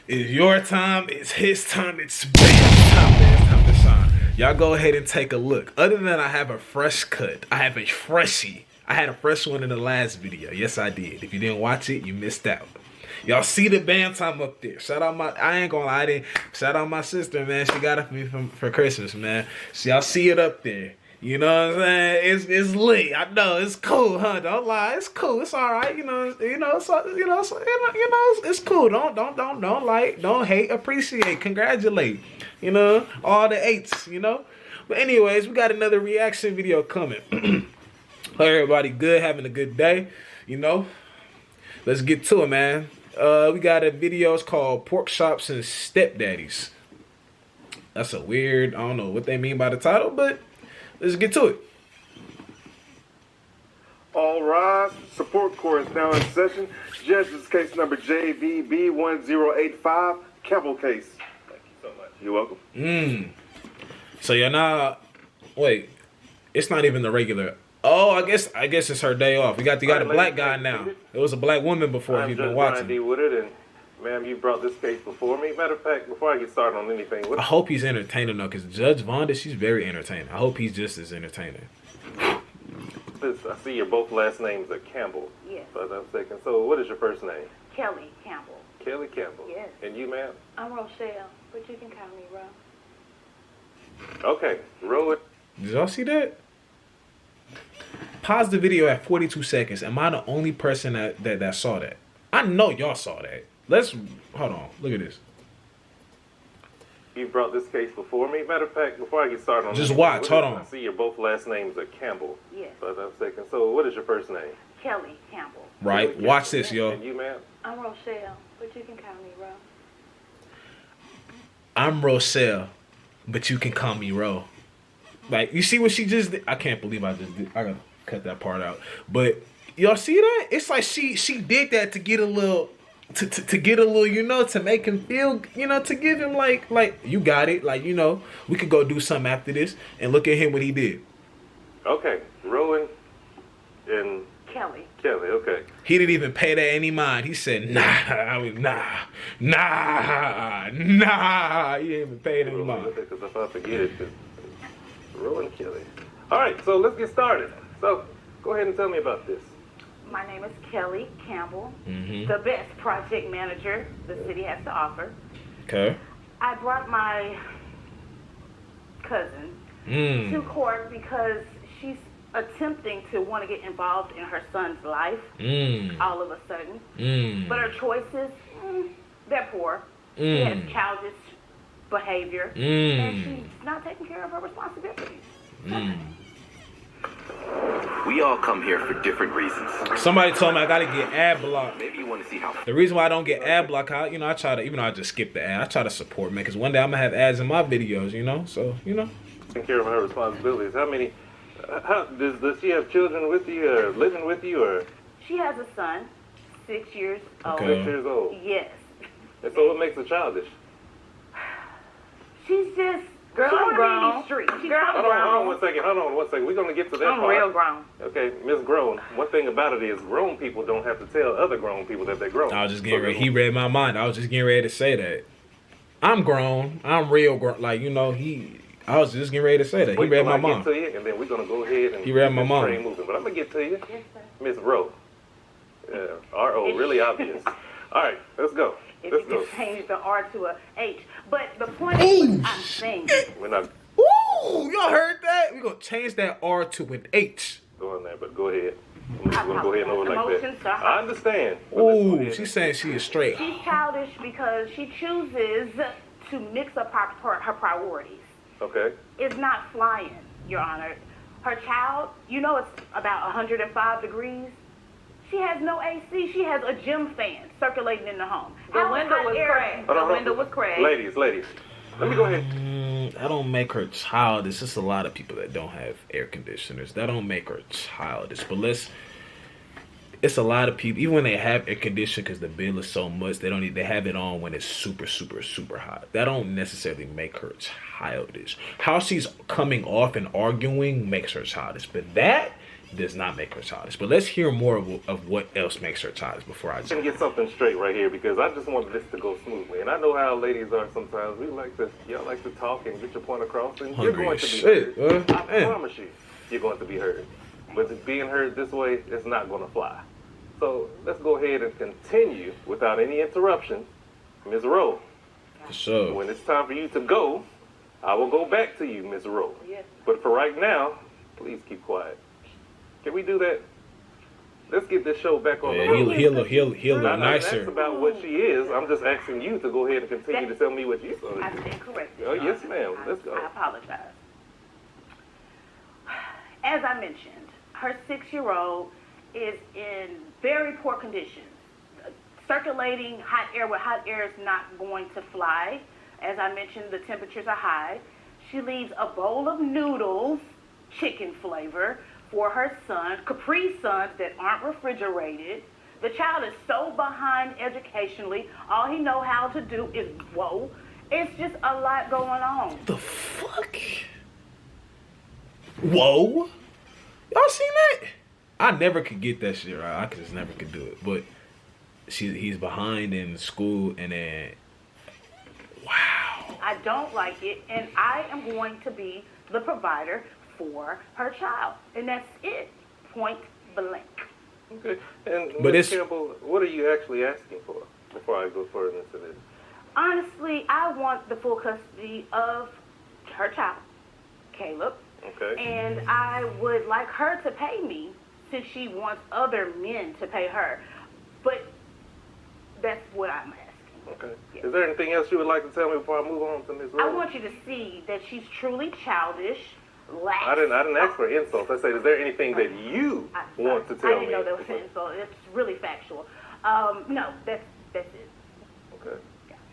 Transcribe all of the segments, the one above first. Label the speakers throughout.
Speaker 1: It's your time. It's his time. It's Bam's time. Bam's time to shine. Y'all go ahead and take a look. Other than I have a fresh cut. I have a freshie. I had a fresh one in the last video. Yes, I did. If you didn't watch it, you missed out. Y'all see the Bam time up there. Shout out I ain't gonna lie, I didn't. Shout out my sister, man. She got it for me for Christmas, man. So y'all see it up there. You know what I'm saying? It's lit. I know it's cool, huh? Don't lie. It's cool. It's all right. It's cool. Don't like, don't hate, appreciate, congratulate. You know, all the eights. You know. But anyways, we got another reaction video coming. Hope everybody good, having a good day. You know, let's get to it, man. We got a video. It's called Pork Chops and Stepdaddies. That's a weird. I don't know what they mean by the title, but. Let's get to it.
Speaker 2: All rise. Support Corps is now in session. Judge's case number JVB1085, Campbell case. Thank you so much. You're welcome.
Speaker 1: So you're not. Wait, it's not even the regular. Oh, I guess it's her day off. We got a black guy now. It was a black woman before. If you've been watching.
Speaker 2: D. Woodard, and ma'am, you brought this case before me. Matter of fact, before I get started on anything,
Speaker 1: I hope he's entertaining though, because Judge Vonda, she's very entertaining. I hope he's just as entertaining.
Speaker 2: I see your both last names are Campbell.
Speaker 3: Yes.
Speaker 2: So I'm thinking, so what is your first name?
Speaker 3: Kelly Campbell.
Speaker 2: Kelly Campbell.
Speaker 3: Yes.
Speaker 2: And you, ma'am?
Speaker 3: I'm Rochelle, but you can call me Ro.
Speaker 2: Okay, roll it.
Speaker 1: Did y'all see that? Pause the video at 42 seconds. Am I the only person that saw that? I know y'all saw that. Let's hold on. Look at this.
Speaker 2: You brought this case before me. Matter of fact, before I get started on
Speaker 1: just
Speaker 2: this,
Speaker 1: watch. Hold on.
Speaker 2: I see your both last names are Campbell.
Speaker 3: Yes.
Speaker 2: So I'm thinking, so what is your first name?
Speaker 3: Kelly Campbell.
Speaker 1: Right.
Speaker 2: Kelly
Speaker 1: Watch
Speaker 2: Campbell.
Speaker 1: this, yo.
Speaker 2: And you, ma'am?
Speaker 3: I'm Rochelle, but you can call me Ro.
Speaker 1: I'm Rochelle, but you can call me Ro. Like, you see what she just did? I can't believe I just did. I gotta cut that part out. But y'all see that? It's like she did that to get a little. To get a little, you know, to make him feel, you know, to give him like you got it, like, you know, we could go do something after this, and look at him what he did.
Speaker 2: Okay, Rowan and
Speaker 3: Kelly.
Speaker 2: Kelly. Okay.
Speaker 1: He didn't even pay that any mind. He said, nah. He didn't even pay it any mind.
Speaker 2: Because if I forget it, Rowan Kelly. All right, so let's get started. So go ahead and tell me about this.
Speaker 3: My name is Kelly Campbell,
Speaker 1: Mm-hmm.
Speaker 3: the best project manager the city has to offer.
Speaker 1: Okay.
Speaker 3: I brought my cousin to court because she's attempting to want to get involved in her son's life all of a sudden. But her choices, they're poor. She has childish behavior, and she's not taking care of her responsibilities.
Speaker 4: We all come here for different reasons.
Speaker 1: Somebody told me I gotta get ad block.
Speaker 4: Maybe you want to see how.
Speaker 1: The reason why I don't get ad block, I try to, even though I just skip the ad, I try to support, man, because one day I'm gonna have ads in my videos, you know. So, you know.
Speaker 2: Taking care of her responsibilities. How many? How does she have children with you, or living with you, or?
Speaker 3: She has a son, 6 years old.
Speaker 1: Okay.
Speaker 2: 6 years old.
Speaker 3: Yes.
Speaker 2: And so what makes her childish?
Speaker 3: She's just
Speaker 5: Girl,
Speaker 3: she
Speaker 5: I'm
Speaker 3: wanna be in
Speaker 5: grown.
Speaker 3: these streets. She's
Speaker 5: Girl,
Speaker 3: so
Speaker 2: Hold on one second. We're gonna get to that
Speaker 5: I'm
Speaker 2: part.
Speaker 5: real grown.
Speaker 2: Okay, Miss Grown. One thing about it is grown people don't have to tell other grown people that they're grown.
Speaker 1: I was just getting ready. He read my mind. I was just getting ready to say that. I'm grown. I'm real grown. Like, you know, I was just getting ready to say that. He read my mind.
Speaker 2: Get to you, and then we're gonna go ahead and
Speaker 1: He read
Speaker 2: get
Speaker 1: my
Speaker 2: this
Speaker 1: mind.
Speaker 2: train moving. But I'm gonna get to you,
Speaker 3: Yes, sir.
Speaker 2: Miss Rowe. R-O, really obvious. All right, let's go.
Speaker 3: If
Speaker 2: Let's
Speaker 3: you
Speaker 2: go.
Speaker 3: could change the R to a H. But the point is, what I'm saying,
Speaker 2: We're not
Speaker 1: Ooh, y'all heard that? We're gonna change that R to an H.
Speaker 2: going there, but go ahead. We're gonna go ahead and over like
Speaker 3: Emotions,
Speaker 2: that.
Speaker 3: sir.
Speaker 2: I understand. but let's go
Speaker 1: Ooh,
Speaker 2: ahead.
Speaker 1: she's saying she is straight.
Speaker 3: she's childish because she chooses to mix up her priorities.
Speaker 2: Okay.
Speaker 3: It's not flying, Your Honor. Her child, you know it's about 105 degrees. She has no AC. She has a gym fan circulating in the home.
Speaker 5: The window was cracked.
Speaker 2: Hold on,
Speaker 5: The window was cracked.
Speaker 2: Ladies. Let me go ahead.
Speaker 1: That don't make her childish. There's just a lot of people that don't have air conditioners. That don't make her childish. But it's a lot of people, even when they have air conditioning, because the bill is so much, they have it on when it's super, super, super hot. That don't necessarily make her childish. How she's coming off and arguing makes her childish. But that does not make her childish. But let's hear more of what else makes her childish before I
Speaker 2: I'm
Speaker 1: jump.
Speaker 2: gonna get something straight right here because I just wanted this to go smoothly, and I know how ladies are sometimes. Y'all like to talk and get your point across, and
Speaker 1: Hungry
Speaker 2: you're going
Speaker 1: as
Speaker 2: to be
Speaker 1: shit,
Speaker 2: heard.
Speaker 1: man.
Speaker 2: I promise you, you're going to be heard. But being heard this way is not going to fly. So let's go ahead and continue without any interruption. Ms. Rowe,
Speaker 1: For sure.
Speaker 2: when it's time for you to go, I will go back to you, Ms. Rowe.
Speaker 3: Yes.
Speaker 2: But for right now, please keep quiet. Can we do that? Let's get this show back on
Speaker 1: Yeah,
Speaker 2: the road.
Speaker 1: he'll look
Speaker 2: I'm not
Speaker 1: nicer.
Speaker 2: asking about what she is. I'm just asking you to go ahead and continue to tell me what you're going
Speaker 3: I
Speaker 2: to do.
Speaker 3: stand corrected.
Speaker 2: Oh, yes, ma'am. Let's go.
Speaker 3: I apologize. As I mentioned, her 6-year-old is in very poor condition. Circulating hot air with hot air is not going to fly. As I mentioned, the temperatures are high. She leaves a bowl of noodles, chicken flavor, for her son, Capri Suns that aren't refrigerated. The child is so behind educationally. All he know how to do is whoa. It's just a lot going on.
Speaker 1: The fuck? Whoa. Y'all seen that? I never could get that shit right. I just never could do it. But he's behind in school, and then wow.
Speaker 3: I don't like it, and I am going to be the provider for her child. And that's it. Point blank.
Speaker 2: Okay. And
Speaker 1: But
Speaker 2: Ms.
Speaker 1: it's-
Speaker 2: Campbell, what are you actually asking for before I go further into this?
Speaker 3: Honestly, I want the full custody of her child, Caleb.
Speaker 2: Okay.
Speaker 3: And I would like her to pay me since she wants other men to pay her. But that's what I'm asking.
Speaker 2: Okay.
Speaker 3: Yes.
Speaker 2: Is there anything else you would like to tell me before I move on to Ms.
Speaker 3: I
Speaker 2: Rose?
Speaker 3: want you to see that she's truly childish, lax.
Speaker 2: I didn't ask for insults. I said, is there anything that you want to tell me?
Speaker 3: I didn't know that was an insult. It's really factual. No, that's it.
Speaker 2: Okay.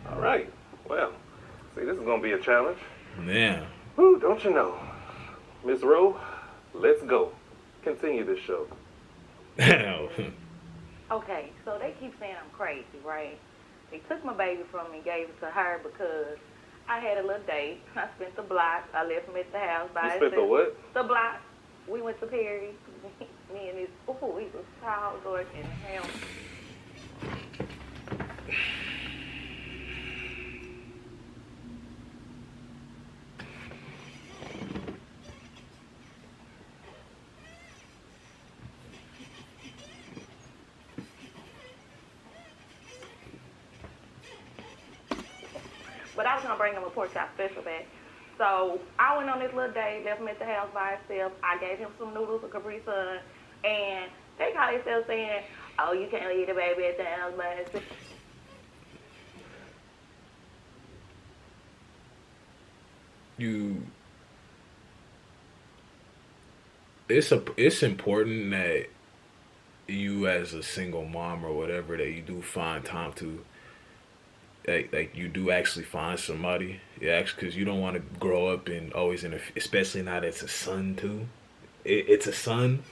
Speaker 2: All right. Well, see, this is going to be a challenge.
Speaker 1: Yeah.
Speaker 2: Whew, don't you know? Ms. Rowe, let's go. Continue this show.
Speaker 3: Okay, so they keep saying I'm crazy, right? They took my baby from me and gave it to her because I had a little date. I spent the block. I left him at the house by
Speaker 2: You spent the
Speaker 3: himself.
Speaker 2: what?
Speaker 3: The block. We went to Perry. Me and his, he was tall, George, and him. But I was going to bring him a pork chop special back. So I went on this little date, left him at the house by himself. I gave him some noodles, a Capri Sun, and they caught themselves saying, oh, you can't leave the baby at the house by himself.
Speaker 1: It's important that you as a single mom or whatever that you do find time to like you do actually find somebody. Yeah, because you don't want to grow up and always in a, especially now that it's a son too. It's a son.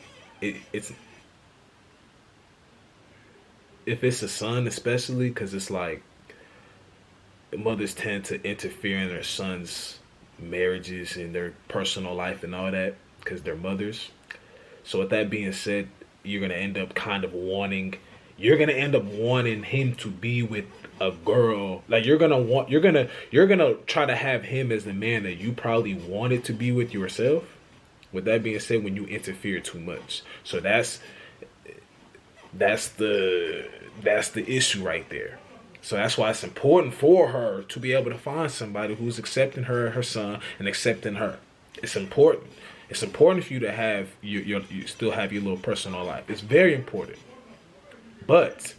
Speaker 1: It's if it's a son especially, because it's like mothers tend to interfere in their sons' marriages and their personal life and all that because they're mothers. So with that being said, you're gonna end up wanting him to be with a girl. Like you're gonna try to have him as the man that you probably wanted to be with yourself. With that being said, when you interfere too much, so that's the issue right there. So that's why it's important for her to be able to find somebody who's accepting her son, and accepting her. It's important. It's important for you to have you still have your little personal life. It's very important. But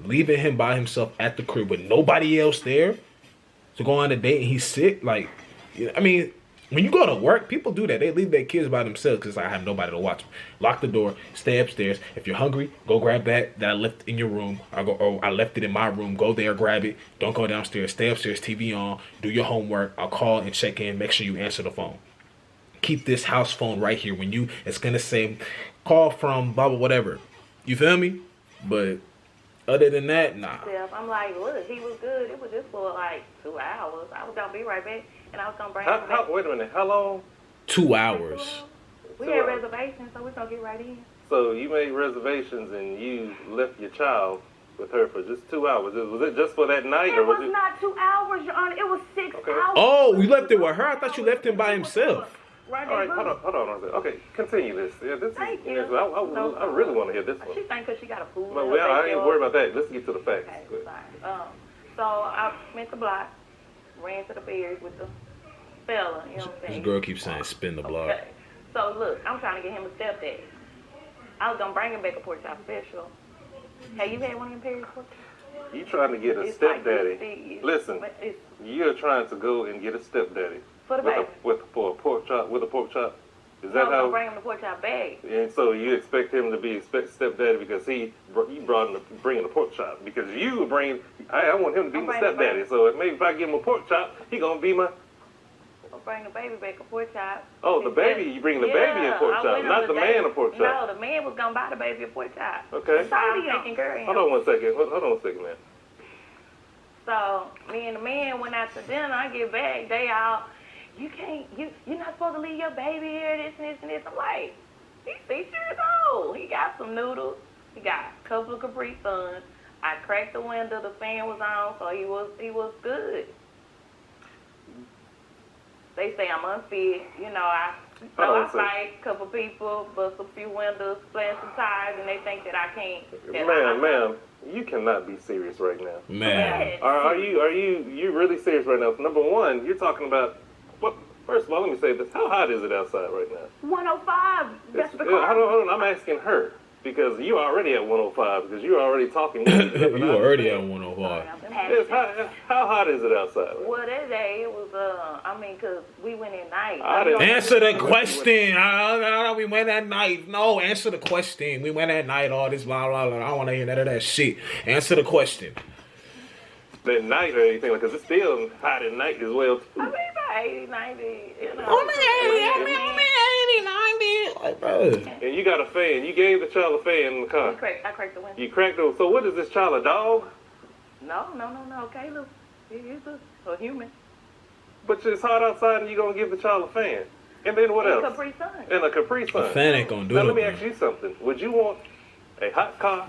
Speaker 1: leaving him by himself at the crib with nobody else there to go on a date and he's sick, like, I mean, when you go to work, people do that. They leave their kids by themselves because I have nobody to watch them. Lock the door, stay upstairs. If you're hungry, go grab that I left in your room. I left it in my room. Go there, grab it. Don't go downstairs. Stay upstairs, TV on. Do your homework. I'll call and check in. Make sure you answer the phone. Keep this house phone right here. It's going to say, call from blah, blah, whatever. You feel me? But other than that, nah.
Speaker 3: I'm like, look, he was good. It was just for like 2 hours. I was going to be right back, and I was going to bring him back.
Speaker 2: Wait a minute. How long?
Speaker 1: 2 hours.
Speaker 3: We had reservations, so we're going to get right in.
Speaker 2: So you made reservations and you left your child with her for just 2 hours. Was it just for that night,
Speaker 3: It
Speaker 2: or
Speaker 3: was not 2 hours, Your Honor. It was 6
Speaker 2: Okay.
Speaker 3: hours.
Speaker 1: Oh, you left it with her? I thought you left him by himself.
Speaker 3: Right,
Speaker 2: All right, hold on. Okay, continue this. Yeah, this
Speaker 3: Thank
Speaker 2: is.
Speaker 3: you.
Speaker 2: I really want to hear this one.
Speaker 3: She think because she got a food.
Speaker 2: Well, I ain't worried about that. Let's get to the facts.
Speaker 3: Okay,
Speaker 2: Good.
Speaker 3: sorry. So I went the block, ran to the berries with the fella. You know what I'm
Speaker 1: This
Speaker 3: saying?
Speaker 1: girl keeps saying spin the block.
Speaker 3: Okay. So look, I'm trying to get him a stepdaddy. I was gonna bring him back a pork chop special. Have you had one of them Perry's pork chops?
Speaker 2: You trying to get a
Speaker 3: It's like
Speaker 2: stepdaddy?
Speaker 3: this big.
Speaker 2: Listen,
Speaker 3: It's
Speaker 2: you're trying to go and get a stepdaddy
Speaker 3: for the baby.
Speaker 2: for a pork chop with a pork chop. Is
Speaker 3: I
Speaker 2: that
Speaker 3: was gonna
Speaker 2: how?
Speaker 3: bring him the pork chop bag.
Speaker 2: And so you expect him to be stepdaddy because you brought him bringing a pork chop because you bring. I want him to be
Speaker 3: I'm
Speaker 2: my
Speaker 3: bringing the
Speaker 2: stepdaddy.
Speaker 3: baby.
Speaker 2: So maybe if I give him a pork chop, he gonna be my.
Speaker 3: I'll bring the baby back a pork chop.
Speaker 2: Oh, the baby! You bring the baby a pork
Speaker 3: I
Speaker 2: chop,
Speaker 3: went on
Speaker 2: not the man a pork chop.
Speaker 3: No, the man was gonna buy the baby a pork chop.
Speaker 2: Okay.
Speaker 3: So I'm taking care of him.
Speaker 2: Hold on one second. Hold on a second, man.
Speaker 3: So me and the man went out to dinner. I get back, they all, you're not supposed to leave your baby here, this and this and this. I'm like, he's 6 years old. He got some noodles. He got a couple of Capri Suns. I cracked the window, the fan was on, so he was good. They say I'm unfit, I fight a couple people, bust a few windows, splash some tires, and they think that I can't.
Speaker 2: Ma'am, you cannot be serious right now.
Speaker 1: Man.
Speaker 2: Are you really serious right now? Number one, you're talking about what? First of all, let me say this: how hot is it outside right now?
Speaker 3: 105. That's the car.
Speaker 2: Hold on. I'm asking her because you're already at 105 because you're already talking.
Speaker 1: You already at 105.
Speaker 2: Yes, how hot is it outside? Right?
Speaker 3: Well, that day it was, because we went at night.
Speaker 1: Answer the question. We went at night. No, answer the question. We went at night, all this blah, blah, blah. I don't want to hear none of that shit. Answer the question.
Speaker 2: At night or anything, because it's still hot at night as well, too.
Speaker 3: I mean, about 80, 90,
Speaker 1: Like, bro.
Speaker 2: And you got a fan. You gave the child a fan in the car.
Speaker 3: I cracked the window.
Speaker 2: You cracked it. So what is this child, a dog?
Speaker 3: No. Caleb, he's a human.
Speaker 2: But it's hot outside and you're going to give the child a fan. And then what else?
Speaker 3: Capri Sun.
Speaker 2: And a Capri Sun.
Speaker 1: A fan ain't gonna do
Speaker 2: Now
Speaker 1: it.
Speaker 2: let me ask you something. Would you want a hot car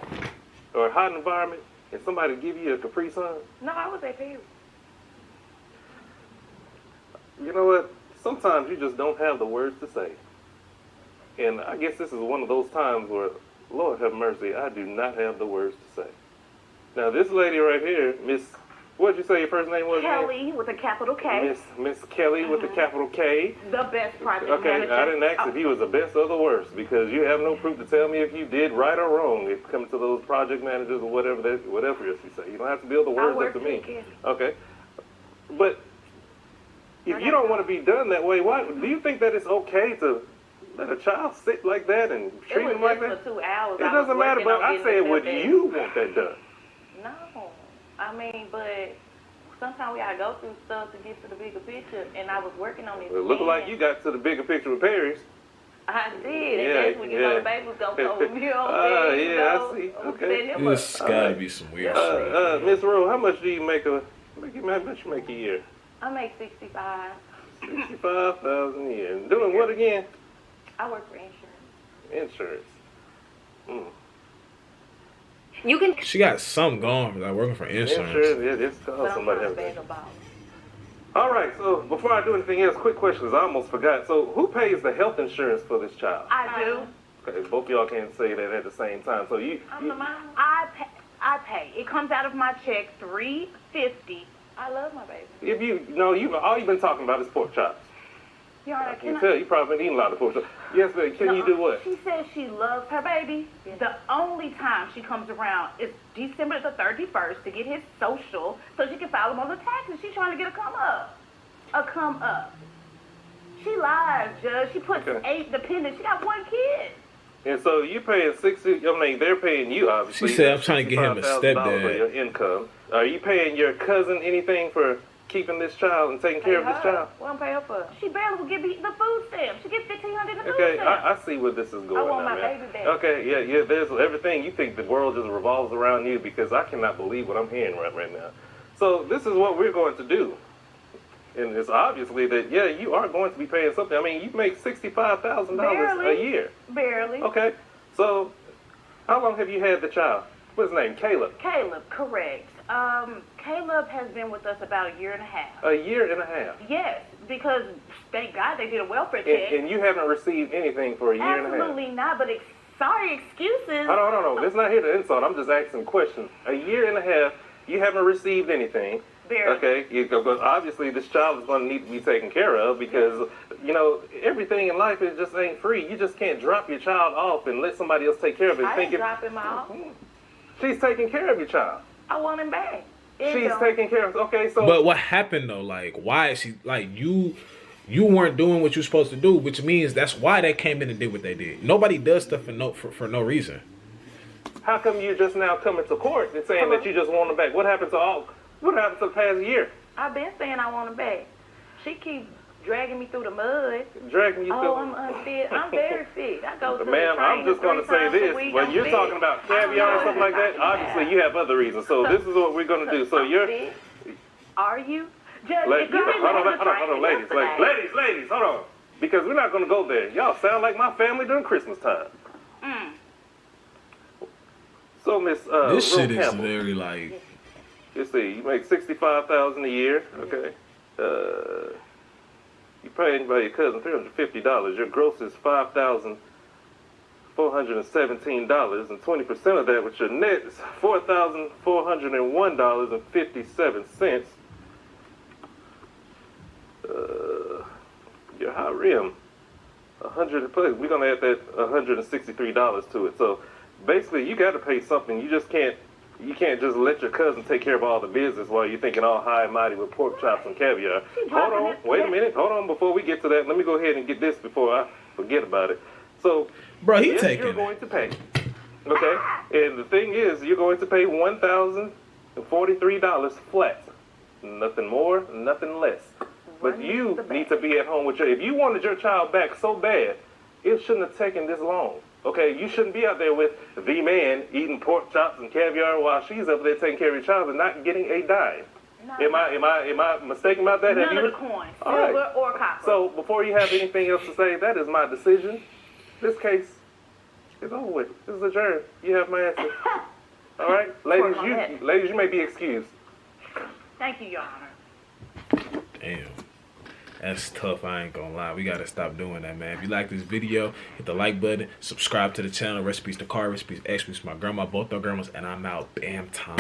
Speaker 2: or a hot environment and somebody give you a Capri Sun?
Speaker 3: No, I was at Perry.
Speaker 2: You know what? Sometimes you just don't have the words to say. And I guess this is one of those times where, Lord have mercy, I do not have the words to say. Now this lady right here, Miss, what'd you say your first name was?
Speaker 3: Kelly with a capital K.
Speaker 2: Miss Kelly with the capital K.
Speaker 3: The best project
Speaker 2: Okay,
Speaker 3: manager.
Speaker 2: I didn't ask if he was the best or the worst because you have no proof to tell me if you did right or wrong. If it comes to those project managers or whatever you say, you don't have to build the words up to me. Okay, but if you don't want to be done that way, why do you think that it's okay to let a child sit like that and treat him like that?
Speaker 3: For 2 hours.
Speaker 2: It doesn't matter, but I said, would you want that done?
Speaker 3: No, but sometimes we gotta go through stuff to get to the bigger picture, and I was working on this.
Speaker 2: It looked like you got to the bigger picture with Paris.
Speaker 3: I did, and that's when the baby was gonna come. You know,
Speaker 2: I see. Okay.
Speaker 1: This gotta be some weird shit.
Speaker 2: Miss Rowe, how much do you make how much you make a year?
Speaker 3: I make 65.
Speaker 2: 65,000 a year. Doing what again?
Speaker 3: I work for insurance.
Speaker 2: Insurance.
Speaker 3: You can.
Speaker 1: She got something going, like working for insurance.
Speaker 2: Insurance, it's called somebody else. All right, so before I do anything else, quick questions. I almost forgot. So who pays the health insurance for this child?
Speaker 3: I do.
Speaker 2: Okay, both of y'all can't say that at the same time. So
Speaker 3: I'm the mom. I pay. It comes out of my check, $350. I love my baby.
Speaker 2: If you all you've been talking about is pork chops. I can tell you probably been eating a lot of pork chops. Yes, but can you do what?
Speaker 3: She says she loves her baby. The only time she comes around is December the 31st to get his social so she can file him on the taxes. She's trying to get a come up. A come up. She lies, Judge. She puts 8 dependents. She got 1 kid.
Speaker 2: And so you paying they're paying you obviously.
Speaker 1: She said, I'm trying to get him a stepdad.
Speaker 2: For your income. Are you paying your cousin anything for keeping this child and taking care of this child?
Speaker 3: What I'm paying her for? She barely will give me the food stamp. She gets $1,500 in the food
Speaker 2: Okay,
Speaker 3: stamp.
Speaker 2: I see where this is going.
Speaker 3: I want
Speaker 2: now,
Speaker 3: my
Speaker 2: man.
Speaker 3: baby back.
Speaker 2: Okay, yeah. There's everything. You think the world just revolves around you because I cannot believe what I'm hearing right now. So this is what we're going to do. And it's obviously that, you are going to be paying something. I mean, you make $65,000 a year.
Speaker 3: Barely.
Speaker 2: Okay, so how long have you had the child? What's his name? Caleb.
Speaker 3: Caleb, correct. Caleb has been with us about a year and a half.
Speaker 2: A year and a half?
Speaker 3: Yes, because thank God they did a welfare check.
Speaker 2: And you haven't received anything for a year and a half?
Speaker 3: Absolutely not, but sorry, excuses.
Speaker 2: No. Let's not hit the insult. I'm just asking questions. A year and a half, you haven't received anything.
Speaker 3: Barely.
Speaker 2: Okay, because obviously this child is going to need to be taken care of because, you know, everything in life is just ain't free. You just can't drop your child off and let somebody else take care of it.
Speaker 3: I didn't drop him off.
Speaker 2: She's taking care of your child.
Speaker 3: I want him back.
Speaker 2: She's taking care of. Okay, so.
Speaker 1: But what happened though? Like, why is she like you? You weren't doing what you're supposed to do, which means that's why they came in and did what they did. Nobody does stuff for no reason.
Speaker 2: How come you just now coming to court and saying that you just want him back? What happened to the past year?
Speaker 3: I've been saying I want him back. She keeps dragging me through the mud.
Speaker 2: Dragging you through.
Speaker 3: Oh, I'm unfit. I'm very fit. I go to the
Speaker 2: Ma'am, I'm just going to say this. When you're
Speaker 3: fit.
Speaker 2: talking about caviar and stuff like that, obviously you have other reasons. So this is what we're going to do. So you're...
Speaker 3: Fit. Are you? Just,
Speaker 2: hold on, ladies, hold on. Because we're not going to go there. Y'all sound like my family during Christmas time. So, Miss
Speaker 1: this shit is
Speaker 2: Campbell,
Speaker 1: very like.
Speaker 2: let's see, you make $65,000 a year, okay? You paying by your cousin $350. Your gross is $5,417, and 20% of that, with your net, is $4,401.57. Your high rim, 100 plus. We're gonna add that $163 to it. So basically, you got to pay something. You just can't. You can't just let your cousin take care of all the business while you're thinking all high and mighty with pork chops and caviar. Hold on, wait a minute. Hold on, before we get to that, let me go ahead and get this before I forget about it. So,
Speaker 1: Bro,
Speaker 2: yes, you're going to pay. Okay, and the thing is, you're going to pay $1,043 flat. Nothing more, nothing less. But you need to be at home with if you wanted your child back so bad, it shouldn't have taken this long. Okay, you shouldn't be out there with the man eating pork chops and caviar while she's up there taking care of your child and not getting a dime. Am I mistaken about that?
Speaker 3: None of the coins, silver or copper.
Speaker 2: So before you have anything else to say, that is my decision. This case is over with. This is adjourned. You have my answer. All right, ladies, you may be excused.
Speaker 3: Thank you, Your Honor.
Speaker 1: Damn. That's tough, I ain't gonna lie. We gotta stop doing that, man. If you like this video, hit the like button, subscribe to the channel. Recipes to Car, recipes, recipes to my grandma, both our grandmas, and I'm out. Bam time.